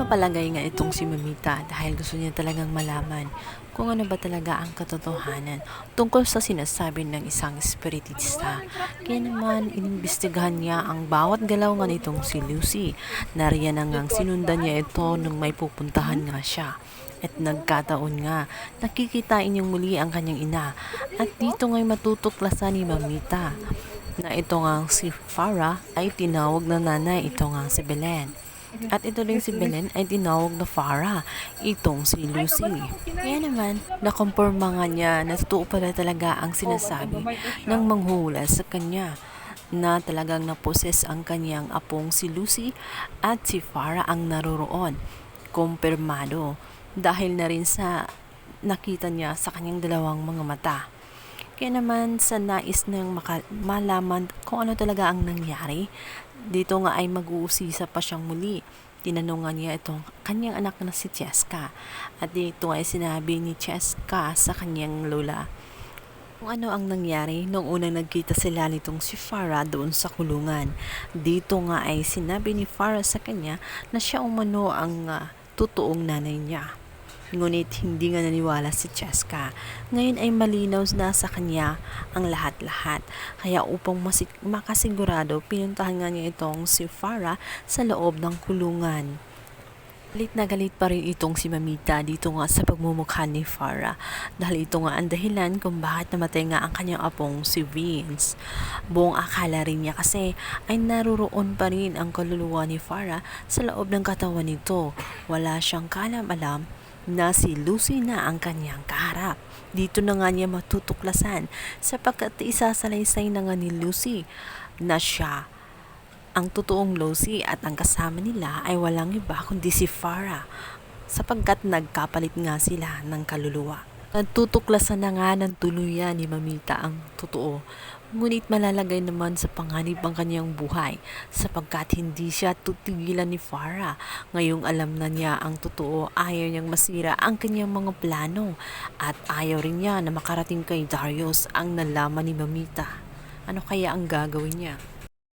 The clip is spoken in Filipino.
mapalagay nga itong si Mamita dahil gusto niya talagang malaman kung ano ba talaga ang katotohanan tungkol sa sinasabi ng isang espiritista. Kaya naman inimbestigahan niya ang bawat galaw nga nitong si Lucy. Nariyan na ngang sinundan niya ito nung may pupuntahan nga siya. At nagkataon nga, nakikitain niyang muli ang kanyang ina. At dito nga'y matutuklasan ni Mamita na ito nga si Farah ay tinawag na nanay, ito nga si Belen. At ito rin si Belen ay tinawag na Farah, itong si Lucy. Kaya naman, nakumpirma nga niya na totoo pala talaga ang sinasabi ng manghuhula sa kanya na talagang naposes ang kanyang apong si Lucy at si Farah ang naroroon. Kumpirmado dahil na rin sa nakita niya sa kanyang dalawang mga mata. Kaya naman sa nais nang malaman kung ano talaga ang nangyari, dito nga ay mag-uusisa pa siyang muli. Tinanungan niya itong kanyang anak na si Cheska. At dito ay sinabi ni Cheska sa kanyang lola kung ano ang nangyari nung unang nagkita sila nitong si Farah doon sa kulungan. Dito nga ay sinabi ni Farah sa kanya na siya umano ang totoong nanay niya. Ngunit hindi nga naniwala si Cheska. Ngayon ay malinaw na sa kanya ang lahat-lahat. Kaya upang makasigurado, pinuntahan nga niya itong si Farah sa loob ng kulungan. Galit na galit pa rin itong si Mamita dito nga sa pagmumukha ni Farah dahil ito nga ang dahilan kung bakit namatay nga ang kanyang apong si Vince. Buong akala rin niya kasi ay naroroon pa rin ang kaluluwa ni Farah sa loob ng katawan nito. Wala siyang kalam-alam na si Lucy na ang kanyang kaharap. Dito na nga niya matutuklasan sapagkat isasalaysay na nga ni Lucy na siya ang totoong Lucy at ang kasama nila ay walang iba kundi si Farah sapagkat nagkapalit nga sila ng kaluluwa. Natutuklasan na nga ng tuluyan ni Mamita ang totoo. Ngunit malalagay naman sa panganib ang kanyang buhay sapagkat hindi siya tutigilan ni Farah. Ngayong alam na niya ang totoo, ayaw niyang masira ang kanyang mga plano at ayaw rin niya na makarating kay Darius ang nalaman ni Mamita. Ano kaya ang gagawin niya?